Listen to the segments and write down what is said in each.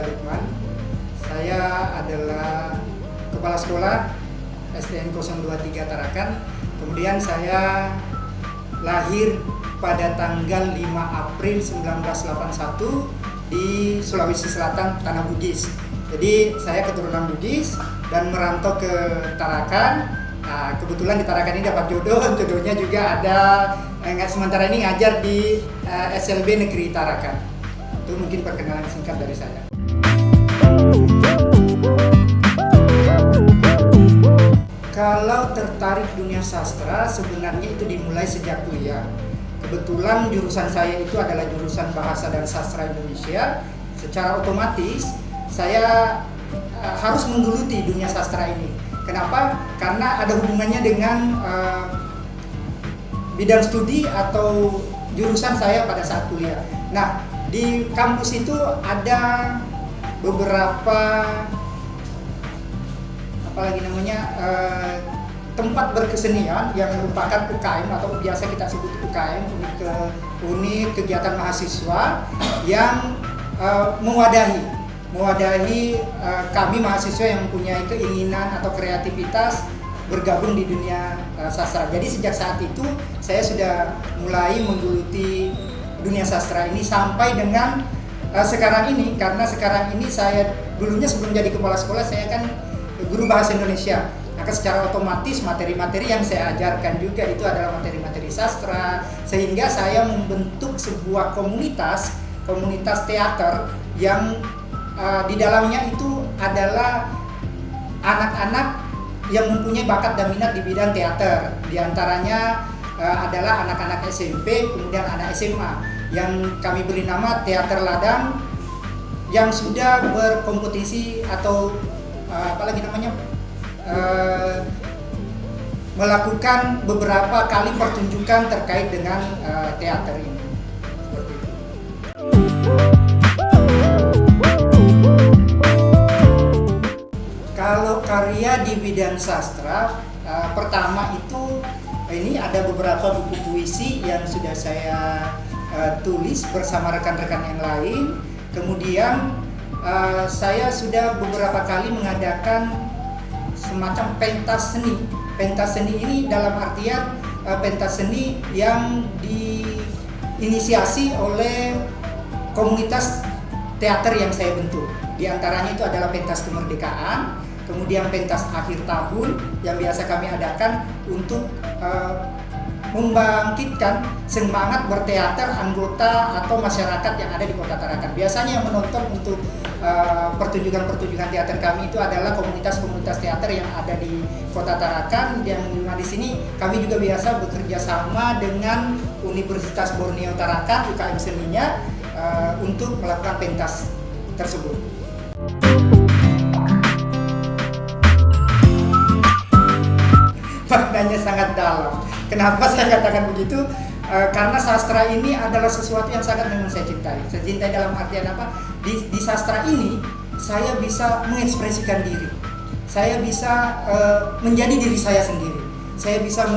Lukman. Saya adalah Kepala Sekolah SDN 023 Tarakan. Kemudian saya lahir pada tanggal 5 April 1981 di Sulawesi Selatan, Tanah Bugis. Jadi saya keturunan Bugis dan merantau ke Tarakan. Nah, kebetulan di Tarakan ini dapat jodohnya juga ada sementara ini ngajar di SLB Negeri Tarakan. Itu mungkin perkenalan singkat dari saya. Kalau tertarik dunia sastra sebenarnya itu dimulai sejak kuliah. Kebetulan jurusan saya itu adalah jurusan Bahasa dan Sastra Indonesia. Secara otomatis saya harus menggeluti dunia sastra ini. Kenapa? Karena ada hubungannya dengan bidang studi atau jurusan saya pada saat kuliah. Nah, di kampus itu ada beberapa tempat berkesenian yang merupakan UKM atau biasa kita sebut UKM, unit kegiatan mahasiswa yang mewadahi kami mahasiswa yang mempunyai keinginan atau kreativitas bergabung di dunia sastra. Jadi sejak saat itu saya sudah mulai menggeluti dunia sastra ini sampai dengan sekarang ini, karena sekarang ini saya dulunya sebelum jadi kepala sekolah saya kan guru bahasa Indonesia. Maka secara otomatis materi-materi yang saya ajarkan juga itu adalah materi-materi sastra, sehingga saya membentuk sebuah komunitas teater yang di dalamnya itu adalah anak-anak yang mempunyai bakat dan minat di bidang teater. Di antaranya adalah anak-anak SMP, kemudian anak SMA yang kami beri nama Teater Ladang, yang sudah berkompetisi atau melakukan beberapa kali pertunjukan terkait dengan teater ini. Seperti itu. Kalau karya di bidang sastra, pertama itu ini ada beberapa buku puisi yang sudah saya tulis bersama rekan-rekan yang lain. Kemudian saya sudah beberapa kali mengadakan semacam pentas seni. Pentas seni ini dalam artian pentas seni yang diinisiasi oleh komunitas teater yang saya bentuk. Di antaranya itu adalah pentas kemerdekaan, kemudian pentas akhir tahun yang biasa kami adakan untuk membangkitkan semangat berteater anggota atau masyarakat yang ada di Kota Tarakan. Biasanya yang menonton untuk pertunjukan-pertunjukan teater kami itu adalah komunitas-komunitas teater yang ada di Kota Tarakan. Dan di sini kami juga biasa bekerja sama dengan Universitas Borneo Tarakan, UKM Seninya, untuk melakukan pentas tersebut. Maknanya sangat dalam. Kenapa saya katakan begitu? Karena sastra ini adalah sesuatu yang sangat memang saya cintai. Saya cintai dalam artian apa? Di sastra ini saya bisa mengekspresikan diri. Saya bisa menjadi diri saya sendiri. Saya bisa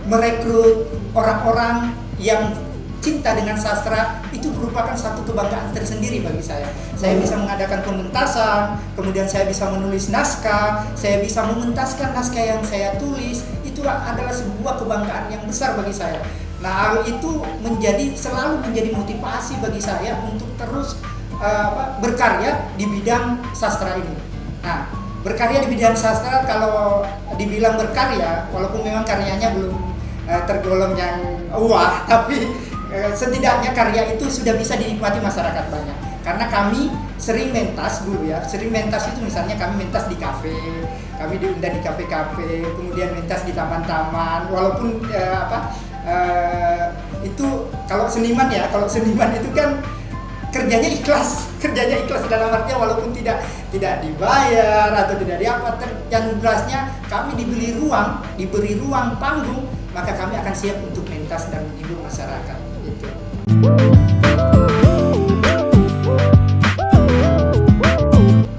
merekrut orang-orang yang cinta dengan sastra. Itu merupakan satu kebanggaan tersendiri bagi saya. Saya bisa mengadakan pementasan, kemudian saya bisa menulis naskah, saya bisa mementaskan naskah yang saya tulis. Itu adalah sebuah kebanggaan yang besar bagi saya. Nah, hal itu selalu menjadi motivasi bagi saya untuk terus berkarya di bidang sastra ini. Nah, berkarya di bidang sastra, kalau dibilang berkarya, walaupun memang karyanya belum tergolong yang wah, tapi setidaknya karya itu sudah bisa dinikmati masyarakat banyak. Karena kami sering mentas dulu ya, itu misalnya kami mentas di kafe, kami diundang di kafe-kafe, kemudian mentas di taman-taman. Walaupun itu kalau seniman itu kan kerjanya ikhlas dalam artian walaupun tidak dibayar atau tidak dan jelasnya kami diberi ruang panggung, maka kami akan siap untuk mentas dan menghibur masyarakat. Gitu.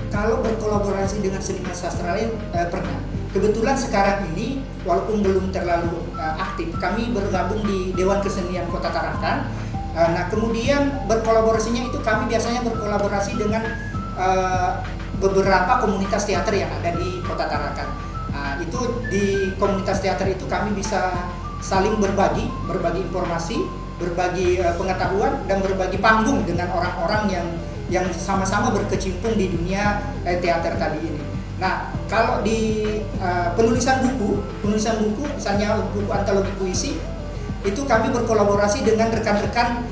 Kalau berkolaborasi dengan seniman sastra lain pernah. Kebetulan sekarang ini walaupun belum terlalu aktif, kami bergabung di Dewan Kesenian Kota Tarakan. Nah kemudian berkolaborasinya itu kami biasanya berkolaborasi dengan beberapa komunitas teater yang ada di Kota Tarakan. Nah, itu di komunitas teater itu kami bisa saling berbagi informasi, berbagi pengetahuan dan berbagi panggung dengan orang-orang yang sama-sama berkecimpung di dunia teater tadi ini. Nah, kalau di penulisan buku misalnya buku antologi puisi, itu kami berkolaborasi dengan rekan-rekan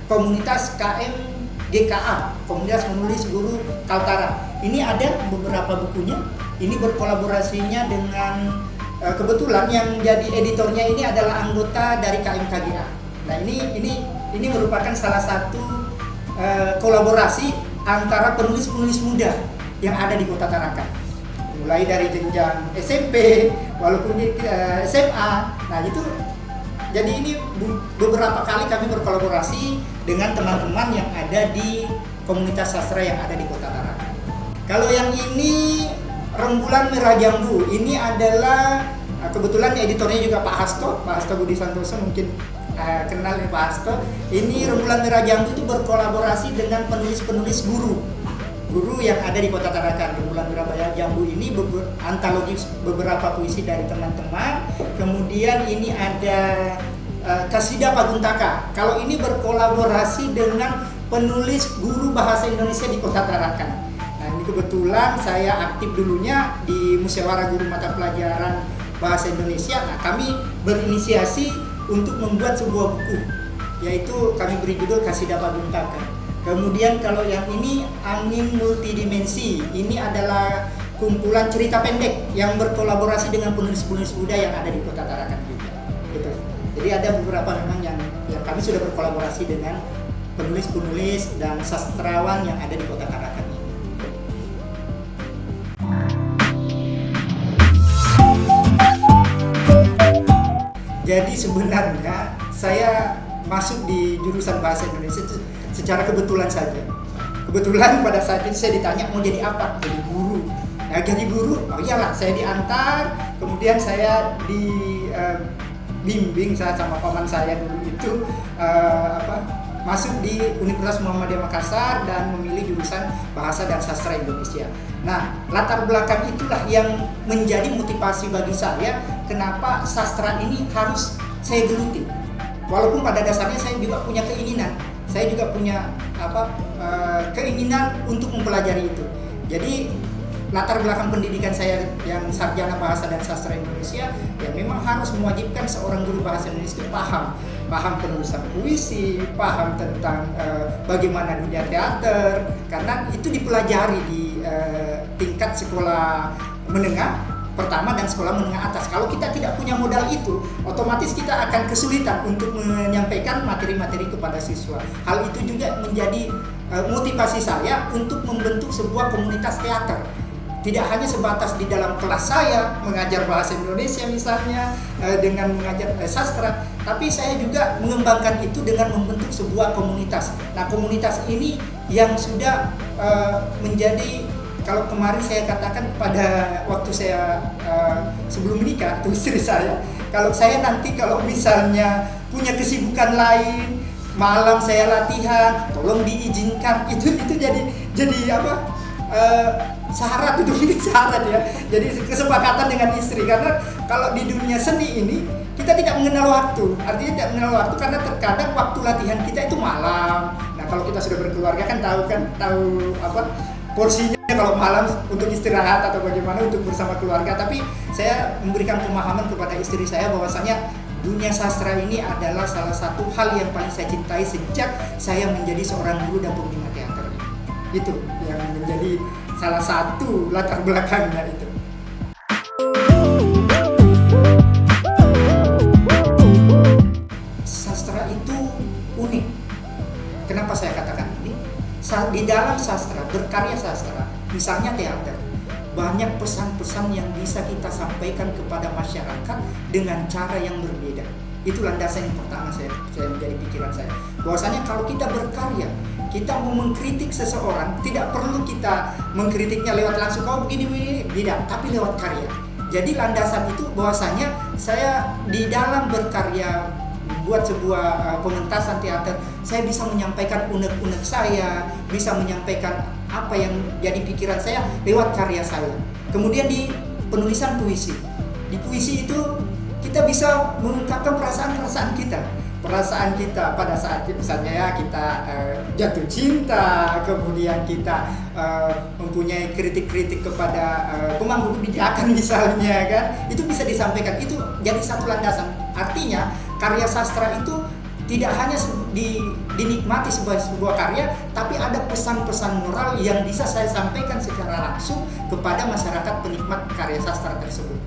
komunitas KMGKA, Komunitas Menulis Guru Kaltara. Ini ada beberapa bukunya. Ini berkolaborasinya dengan kebetulan yang jadi editornya ini adalah anggota dari KMKGA. Nah, ini merupakan salah satu kolaborasi antara penulis-penulis muda yang ada di Kota Tarakan. Mulai dari jenjang SMP, walaupun di SMA. Nah, itu jadi ini beberapa kali kami berkolaborasi dengan teman-teman yang ada di komunitas sastra yang ada di Kota Tarakan. Kalau yang ini Rembulan Merah Jambu, ini adalah kebetulan editornya juga Pak Hasto Budi Santoso, mungkin kenal nih Pak Hasto. Ini Rembulan Merah Jambu itu berkolaborasi dengan penulis-penulis guru yang ada di Kota Tarakan. Rembulan Merah Jambu ini antologi beberapa puisi dari teman-teman. Kemudian ini ada Kasida Paguntaka. Kalau ini berkolaborasi dengan penulis guru bahasa Indonesia di Kota Tarakan. Nah, ini kebetulan saya aktif dulunya di Musyawarah Guru Mata Pelajaran Bahasa Indonesia. Nah, kami berinisiasi untuk membuat sebuah buku, yaitu kami beri judul Kasida Paguntaka. Kemudian kalau yang ini Angin Multidimensi, ini adalah kumpulan cerita pendek yang berkolaborasi dengan penulis-penulis muda yang ada di Kota Tarakan juga. Gitu. Jadi ada beberapa memang yang kami sudah berkolaborasi dengan penulis-penulis dan sastrawan yang ada di Kota Tarakan. Jadi sebenarnya saya masuk di jurusan bahasa Indonesia itu secara kebetulan saja. Kebetulan pada saat itu saya ditanya mau jadi apa? Jadi guru. Nah, jadi guru, oh iyalah saya diantar, kemudian saya dibimbing saya sama paman saya dulu itu masuk di Universitas Muhammadiyah Makassar dan memilih jurusan Bahasa dan Sastra Indonesia. Nah, latar belakang itulah yang menjadi motivasi bagi saya kenapa sastra ini harus saya geluti. Walaupun pada dasarnya saya juga punya keinginan, saya juga punya keinginan untuk mempelajari itu. Jadi latar belakang pendidikan saya yang sarjana Bahasa dan Sastra Indonesia yang memang harus mewajibkan seorang guru bahasa Indonesia paham penulisan puisi, paham tentang bagaimana dunia teater, karena itu dipelajari di tingkat sekolah menengah pertama dan sekolah menengah atas. Kalau kita tidak punya modal itu, otomatis kita akan kesulitan untuk menyampaikan materi-materi kepada siswa. Hal itu juga menjadi motivasi saya untuk membentuk sebuah komunitas teater. Tidak hanya sebatas di dalam kelas saya mengajar bahasa Indonesia misalnya dengan mengajar sastra, tapi saya juga mengembangkan itu dengan membentuk sebuah komunitas. Nah, komunitas ini yang sudah menjadi, kalau kemarin saya katakan pada waktu saya sebelum menikah itu istri saya, kalau saya nanti kalau misalnya punya kesibukan lain, malam saya latihan, tolong diizinkan, itu jadi apa? Syarat itu syarat ya. Jadi kesepakatan dengan istri, karena kalau di dunia seni ini kita tidak mengenal waktu. Artinya tidak mengenal waktu karena terkadang waktu latihan kita itu malam. Nah, kalau kita sudah berkeluarga kan tahu apa porsinya kalau malam untuk istirahat atau bagaimana untuk bersama keluarga. Tapi saya memberikan pemahaman kepada istri saya bahwasanya dunia sastra ini adalah salah satu hal yang paling saya cintai sejak saya menjadi seorang guru dan pembina teater. Itu yang menjadi salah satu latar belakangnya itu. Sastra itu unik. Kenapa saya katakan unik? Di dalam sastra, berkarya sastra, misalnya teater, banyak pesan-pesan yang bisa kita sampaikan kepada masyarakat dengan cara yang berbeda. Itu landasan yang pertama saya menjadi pikiran saya. Bahwasanya kalau kita berkarya, kita mau mengkritik seseorang, tidak perlu kita mengkritiknya lewat langsung, kau begini, tidak, tapi lewat karya. Jadi landasan itu bahwasanya saya di dalam berkarya membuat sebuah pementasan teater, saya bisa menyampaikan unek-unek saya, bisa menyampaikan apa yang jadi pikiran saya lewat karya saya. Kemudian di penulisan puisi, di puisi itu kita bisa mengungkapkan perasaan-perasaan kita. Perasaan kita pada saat misalnya ya kita jatuh cinta, kemudian kita mempunyai kritik-kritik kepada pemangku kebijakan misalnya kan, itu bisa disampaikan, itu jadi satu landasan. Artinya karya sastra itu tidak hanya dinikmati sebagai sebuah karya, tapi ada pesan-pesan moral yang bisa saya sampaikan secara langsung kepada masyarakat penikmat karya sastra tersebut.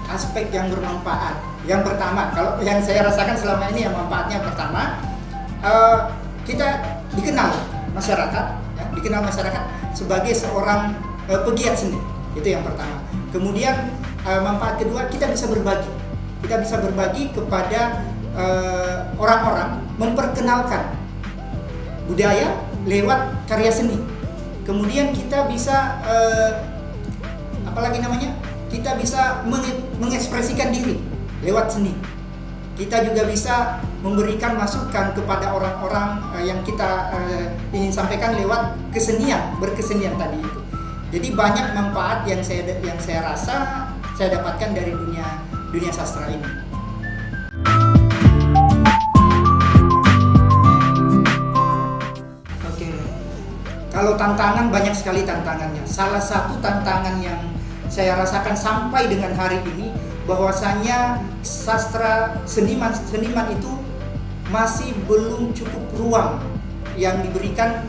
Aspek yang bermanfaat. Yang pertama, kalau yang saya rasakan selama ini yang manfaatnya pertama, kita dikenal masyarakat, ya, dikenal masyarakat sebagai seorang pegiat seni. Itu yang pertama. Kemudian manfaat kedua, kita bisa berbagi. Kita bisa berbagi kepada orang-orang, memperkenalkan budaya lewat karya seni. Kemudian kita bisa kita bisa mengekspresikan diri lewat seni. Kita juga bisa memberikan masukan kepada orang-orang yang kita ingin sampaikan lewat kesenian, berkesenian tadi itu. Jadi banyak manfaat yang saya rasa saya dapatkan dari dunia sastra ini. Oke. Kalau tantangan, banyak sekali tantangannya. Salah satu tantangan yang saya rasakan sampai dengan hari ini, bahwasanya sastra seniman itu masih belum cukup ruang yang diberikan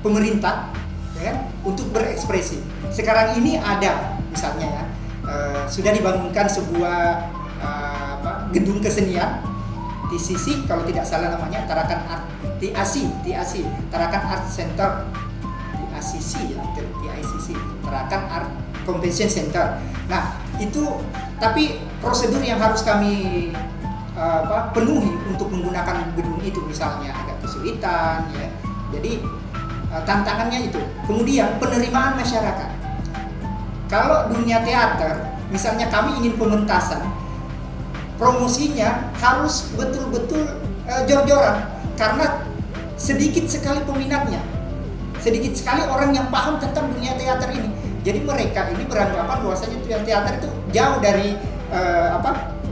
pemerintah, ya kan, untuk berekspresi. Sekarang ini ada misalnya ya, sudah dibangunkan sebuah gedung kesenian TCC kalau tidak salah namanya, Tarakan Art TAC Tarakan Art Center, TICC ya, TICC, Tarakan Art Convention Center. Nah, itu tapi prosedur yang harus kami penuhi untuk menggunakan gedung itu misalnya agak kesulitan ya. Jadi tantangannya itu. Kemudian penerimaan masyarakat. Kalau dunia teater, misalnya kami ingin pementasan, promosinya harus betul-betul jor-joran karena sedikit sekali peminatnya. Sedikit sekali orang yang paham tentang dunia teater ini. Jadi mereka ini beranggapan bahwasanya dunia teater itu jauh dari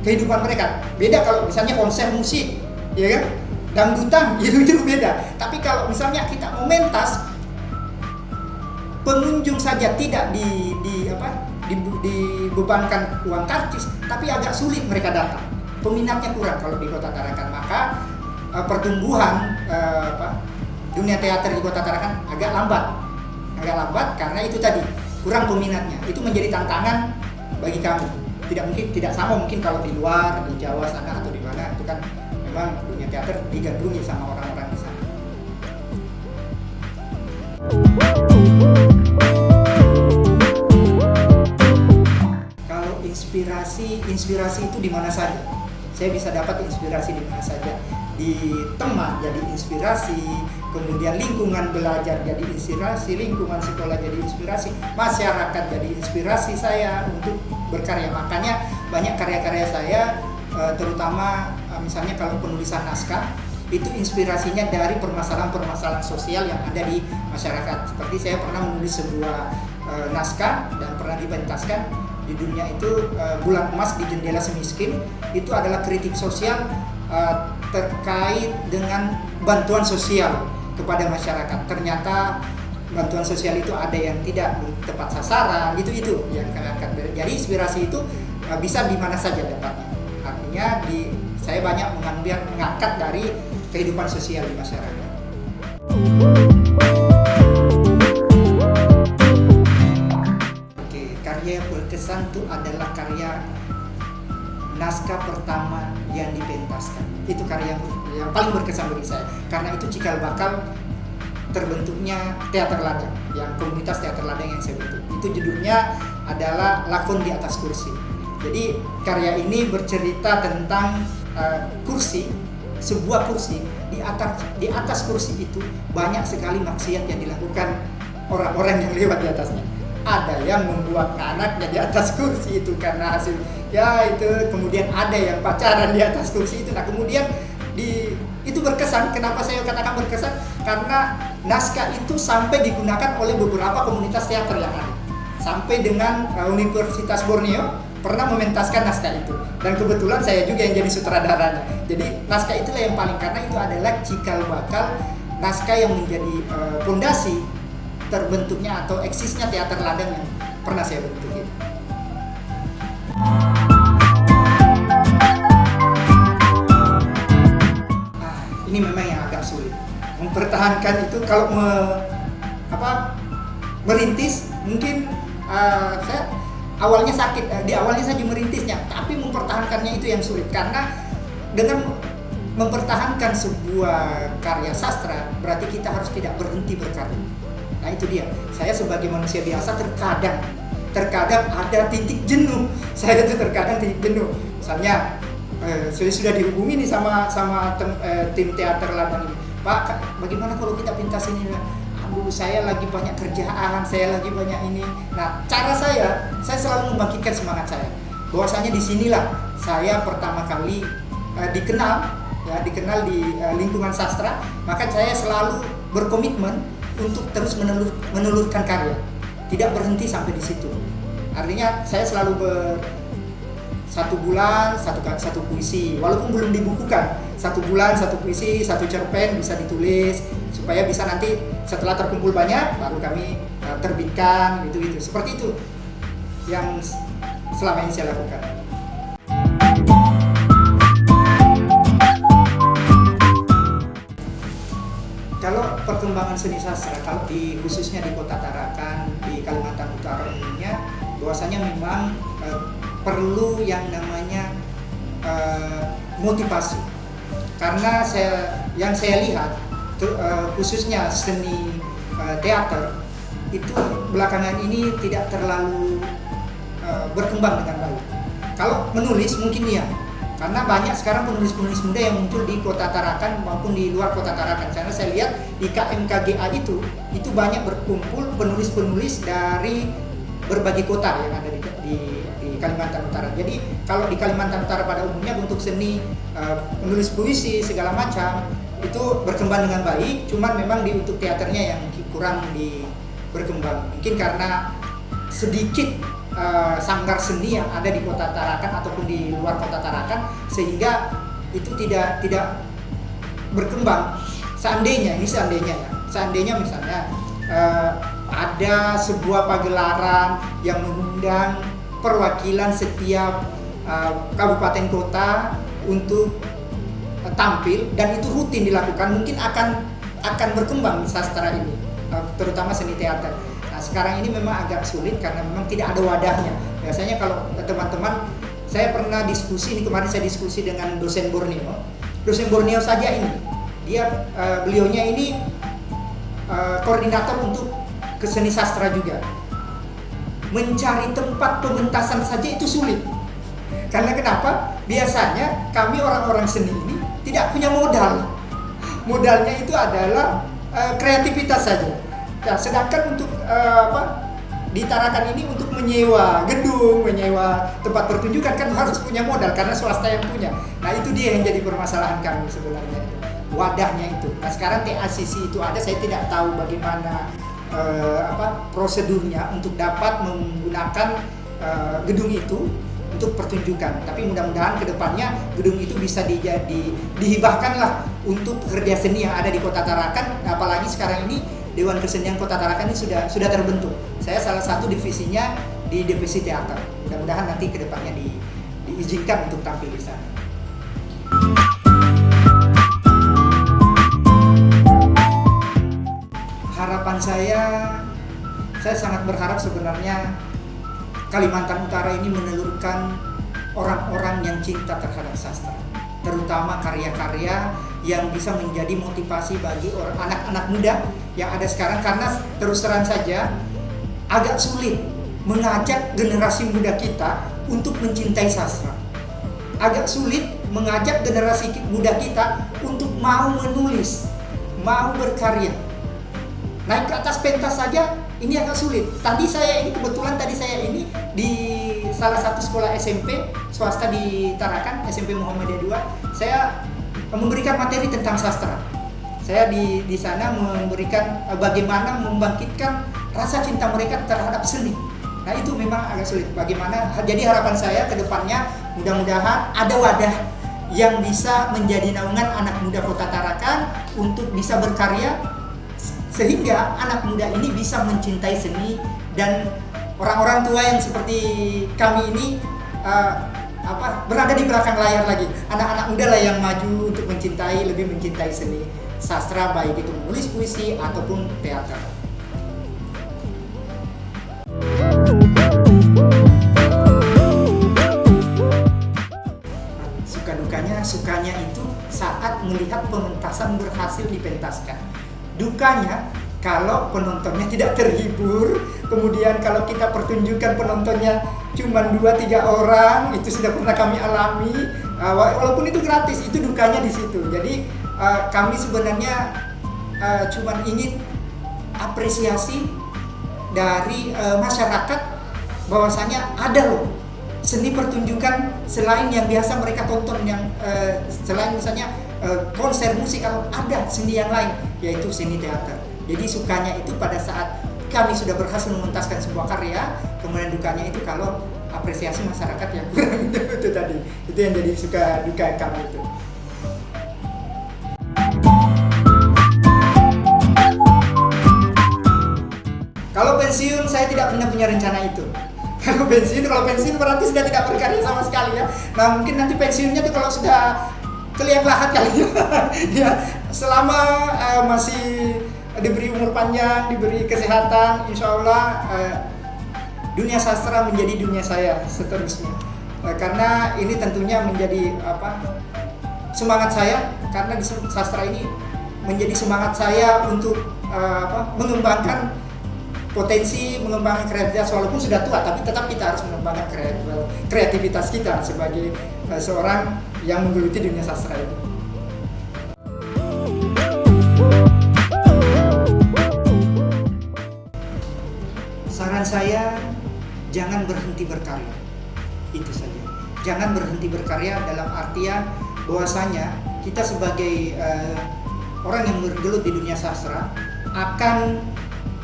kehidupan mereka. Beda kalau misalnya konser musik, ya kan? Dangdutan itu beda. Tapi kalau misalnya kita mementas, pengunjung saja tidak dibebankan uang karcis, tapi agak sulit mereka datang. Peminatnya kurang kalau di Kota Tarakan. Maka pertumbuhan dunia teater di Kota Tarakan agak lambat karena itu tadi kurang peminatnya. Itu menjadi tantangan bagi kami. Tidak sama mungkin kalau di luar, di Jawa sana atau di mana, itu kan memang dunia teater digandrungi sama orang-orang di sana. Kalau inspirasi itu di mana saja. Saya bisa dapat inspirasi di mana saja. Di teman jadi inspirasi, kemudian lingkungan belajar jadi inspirasi, lingkungan sekolah jadi inspirasi, masyarakat jadi inspirasi saya untuk berkarya. Makanya banyak karya-karya saya, terutama misalnya kalau penulisan naskah, itu inspirasinya dari permasalahan-permasalahan sosial yang ada di masyarakat. Seperti saya pernah menulis sebuah naskah dan pernah dipentaskan di dunia itu, Bulan Emas di Jendela Semiskin. Itu adalah kritik sosial terkait dengan bantuan sosial kepada masyarakat. Ternyata bantuan sosial itu ada yang tidak tepat sasaran, itu yang kami angkat. Jadi inspirasi itu bisa di mana saja dapatnya. Artinya saya banyak mengangkat dari kehidupan sosial di masyarakat. Oke, karya yang berkesan itu adalah karya naskah pertama yang dipentaskan. Itu karya yang paling berkesan bagi saya, karena itu cikal bakal terbentuknya teater ladang, yang komunitas teater ladang yang saya bentuk. Itu judulnya adalah Lakon di Atas Kursi. Jadi karya ini bercerita tentang kursi, sebuah kursi. Di atas kursi itu banyak sekali maksiat yang dilakukan orang-orang yang lewat di atasnya. Ada yang membuat anaknya di atas kursi itu karena hasil ya itu, kemudian ada yang pacaran di atas kursi itu. Nah kemudian itu berkesan. Kenapa saya katakan berkesan? Karena naskah itu sampai digunakan oleh beberapa komunitas teater yang ada. Sampai dengan Universitas Borneo pernah mementaskan naskah itu, dan kebetulan saya juga yang jadi sutradaranya. Jadi naskah itulah yang paling, karena itu adalah cikal bakal naskah yang menjadi fondasi terbentuknya atau eksisnya teater ladang yang pernah saya bentuk itu. Nah, ini memang yang agak sulit mempertahankan itu. Kalau merintis mungkin saya awalnya sakit, di awalnya saja merintisnya, tapi mempertahankannya itu yang sulit. Karena dengan mempertahankan sebuah karya sastra berarti kita harus tidak berhenti berkarya. Nah itu dia, saya sebagai manusia biasa terkadang ada titik jenuh. Saya itu terkadang titik jenuh. Misalnya saya sudah dihubungi nih sama tim teater ladang ini, Pak, bagaimana kalau kita pintas ini? Aduh, saya lagi banyak kerjaan, saya lagi banyak ini. Nah, cara saya selalu membangkitkan semangat saya. Bahwasanya di sinilah saya pertama kali dikenal di lingkungan sastra. Maka saya selalu berkomitmen untuk terus menelurkan karya, tidak berhenti sampai di situ. Artinya saya selalu satu bulan satu puisi, walaupun belum dibukukan. 1 bulan 1 puisi, 1 cerpen bisa ditulis, supaya bisa nanti setelah terkumpul banyak baru kami terbitkan gitu. Seperti itu yang selama ini saya lakukan. Kalau perkembangan seni sastra, kalau khususnya di Kota Tarakan, di Kalimantan Utara umumnya, bahwasanya memang perlu yang namanya motivasi. Karena yang saya lihat khususnya seni teater itu belakangan ini tidak terlalu berkembang dengan baik. Kalau menulis mungkin iya, karena banyak sekarang penulis-penulis muda yang muncul di Kota Tarakan maupun di luar Kota Tarakan. Karena saya lihat di KMKGA itu banyak berkumpul penulis-penulis dari berbagai kota yang ada di Kalimantan Utara. Jadi kalau di Kalimantan Utara pada umumnya untuk seni menulis puisi segala macam itu berkembang dengan baik, cuman memang untuk teaternya yang kurang berkembang. Mungkin karena sedikit sanggar seni yang ada di Kota Tarakan ataupun di luar Kota Tarakan, sehingga itu tidak berkembang. Seandainya misalnya ada sebuah pagelaran yang mengundang perwakilan setiap kabupaten kota untuk tampil, dan itu rutin dilakukan, mungkin akan berkembang sastra ini, terutama seni teater. Nah sekarang ini memang agak sulit karena memang tidak ada wadahnya. Biasanya kalau teman-teman, saya pernah diskusi ini, kemarin saya diskusi dengan dosen Borneo saja ini, beliaunya ini koordinator untuk keseni sastra juga. Mencari tempat pementasan saja itu sulit. Karena kenapa? Biasanya kami orang-orang seni ini tidak punya modal. Modalnya itu adalah kreativitas saja. Nah, sedangkan untuk di Tarakan ini untuk menyewa gedung, menyewa tempat pertunjukan kan harus punya modal karena swasta yang punya. Nah itu dia yang jadi permasalahan kami sebenarnya, wadahnya itu. Nah sekarang TACC itu ada, saya tidak tahu bagaimana prosedurnya untuk dapat menggunakan gedung itu untuk pertunjukan. Tapi mudah-mudahan kedepannya gedung itu bisa dihibahkanlah untuk pekerja seni yang ada di Kota Tarakan. Apalagi sekarang ini Dewan Kesenian Kota Tarakan ini sudah terbentuk. Saya salah satu divisinya di divisi teater. Mudah-mudahan nanti kedepannya diizinkan untuk tampil di sana. Harapan saya sangat berharap sebenarnya Kalimantan Utara ini menelurkan orang-orang yang cinta terhadap sastra, terutama karya-karya yang bisa menjadi motivasi bagi anak-anak muda yang ada sekarang. Karena terus terang saja agak sulit mengajak generasi muda kita untuk mencintai sastra. Agak sulit mengajak generasi muda kita untuk mau menulis, mau berkarya. naik ke atas pentas saja ini agak sulit. Tadi saya ini di salah satu sekolah SMP swasta di Tarakan, SMP Muhammadiyah 2, saya memberikan materi tentang sastra. Saya di sana memberikan bagaimana membangkitkan rasa cinta mereka terhadap seni. Nah itu memang agak sulit. Bagaimana? Jadi harapan saya ke depannya mudah-mudahan ada wadah yang bisa menjadi naungan anak muda Kota Tarakan untuk bisa berkarya, sehingga anak muda ini bisa mencintai seni, dan orang-orang tua yang seperti kami ini berada di belakang layar lagi. Anak-anak muda lah yang maju untuk lebih mencintai seni sastra, baik itu menulis puisi ataupun teater. Sukanya itu saat melihat pementasan berhasil dipentaskan. Dukanya kalau penontonnya tidak terhibur, kemudian kalau kita pertunjukan penontonnya cuma 2-3 orang, itu sudah pernah kami alami, walaupun itu gratis, itu dukanya di situ. Jadi kami sebenarnya cuma ingin apresiasi dari masyarakat bahwasanya ada loh seni pertunjukan selain yang biasa mereka tonton, yang selain misalnya konser musik, ada seni yang lain, yaitu seni teater. Jadi sukanya itu pada saat kami sudah berhasil mementaskan sebuah karya, kemudian dukanya itu kalau apresiasi masyarakat yang kurang itu tadi. Itu yang jadi suka duka kami itu. Kalau pensiun saya tidak pernah punya rencana itu. Kalau pensiun berarti sudah tidak berkarya sama sekali ya. Nah mungkin nanti pensiunnya tuh kalau sudah keliang lahat kali ya. Selama masih diberi umur panjang, diberi kesehatan, insya Allah dunia sastra menjadi dunia saya seterusnya. Karena ini tentunya menjadi semangat saya, karena di sastra ini menjadi semangat saya untuk mengembangkan potensi, mengembangkan kreativitas. Walaupun sudah tua, tapi tetap kita harus mengembangkan kreativitas kita sebagai seorang yang menggeluti dunia sastra ini. Saran saya, jangan berhenti berkarya. Itu saja. Jangan berhenti berkarya dalam artian bahwasanya kita sebagai orang yang bergelut di dunia sastra akan,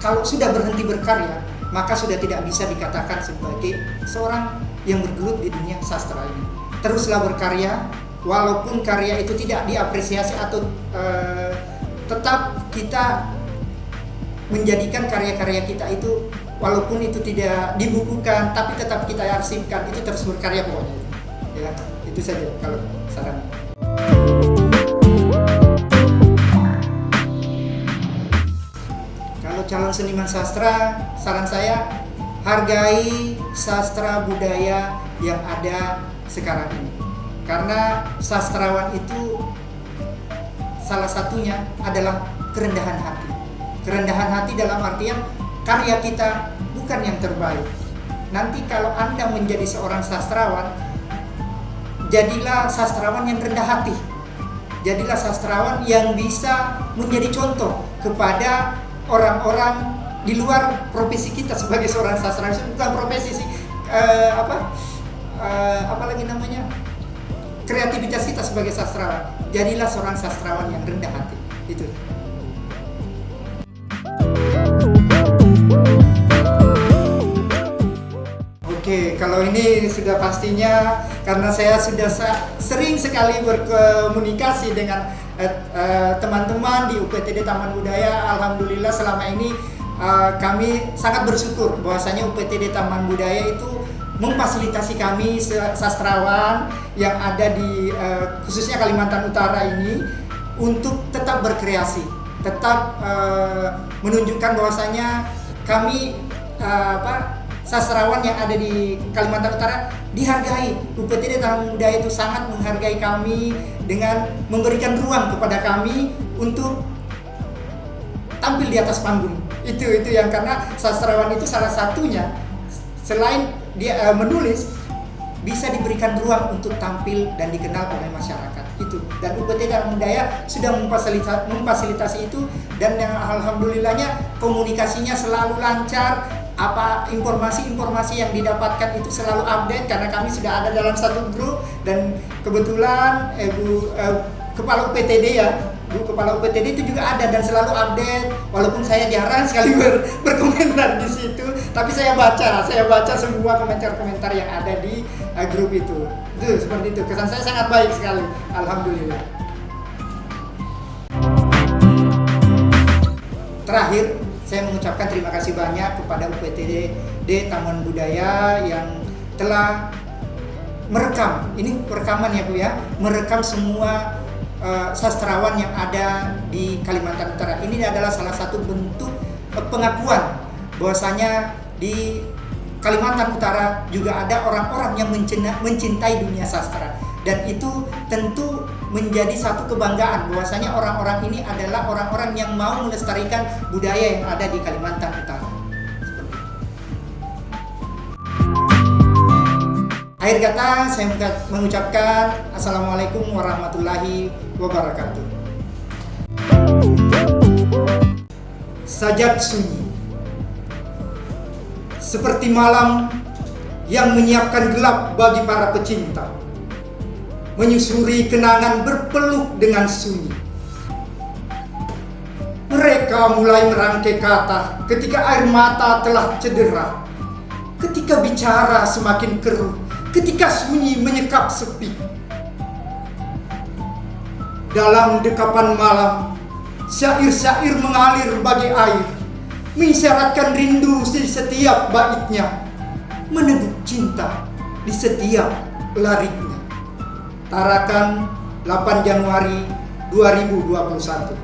kalau sudah berhenti berkarya, maka sudah tidak bisa dikatakan sebagai seorang yang bergelut di dunia sastra ini. Teruslah berkarya, walaupun karya itu tidak diapresiasi atau tetap kita menjadikan karya-karya kita itu, walaupun itu tidak dibukukan, tapi tetap kita arsipkan, itu terus berkarya pokoknya. Ya, itu saja kalau saran. Calon seniman sastra, saran saya hargai sastra budaya yang ada sekarang ini. Karena sastrawan itu salah satunya adalah kerendahan hati. Kerendahan hati dalam artian karya kita bukan yang terbaik. Nanti kalau Anda menjadi seorang sastrawan, jadilah sastrawan yang rendah hati. Jadilah sastrawan yang bisa menjadi contoh kepada orang-orang di luar profesi kita sebagai seorang sastrawan. Bukan profesi sih, kreativitas kita sebagai sastrawan. Jadilah seorang sastrawan yang rendah hati. Itu. Oke, kalau ini sudah pastinya karena saya sudah sering sekali berkomunikasi dengan teman-teman di UPTD Taman Budaya. Alhamdulillah selama ini kami sangat bersyukur bahwasanya UPTD Taman Budaya itu memfasilitasi kami sastrawan yang ada di khususnya Kalimantan Utara ini untuk tetap berkreasi, tetap menunjukkan bahwasanya kami sastrawan yang ada di Kalimantan Utara dihargai. UPTD Taman Budaya itu sangat menghargai kami dengan memberikan ruang kepada kami untuk tampil di atas panggung. Itu yang, karena sastrawan itu salah satunya selain dia menulis, bisa diberikan ruang untuk tampil dan dikenal oleh masyarakat itu. Dan UPT Taman Budaya sudah memfasilitasi itu, dan yang alhamdulillahnya komunikasinya selalu lancar. Apa informasi-informasi yang didapatkan itu selalu update karena kami sudah ada dalam satu grup, dan kebetulan Kepala UPTD Bu Kepala UPTD itu juga ada dan selalu update, walaupun saya jarang sekali berkomentar di situ, tapi saya baca semua komentar-komentar yang ada di grup itu. Itu seperti itu. Kesan saya sangat baik sekali, alhamdulillah. Terakhir, saya mengucapkan terima kasih banyak kepada UPTD Taman Budaya yang telah merekam, ini perekaman ya Bu ya, merekam semua sastrawan yang ada di Kalimantan Utara. Ini adalah salah satu bentuk pengakuan bahwasanya di Kalimantan Utara juga ada orang-orang yang mencintai dunia sastra, dan itu tentu menjadi satu kebanggaan bahwasanya orang-orang ini adalah orang-orang yang mau melestarikan budaya yang ada di Kalimantan Utara. Akhir kata saya mengucapkan Assalamualaikum warahmatullahi wabarakatuh. Sajak sunyi seperti malam yang menyiapkan gelap bagi para pecinta, menyusuri kenangan berpeluk dengan sunyi. Mereka mulai merangkai kata ketika air mata telah cedera, ketika bicara semakin keruh, ketika sunyi menyekap sepi. Dalam dekapan malam, syair-syair mengalir bagai air, mengisyaratkan rindu di setiap baitnya, meneguk cinta di setiap lariknya. Tarakan 8 Januari 2021.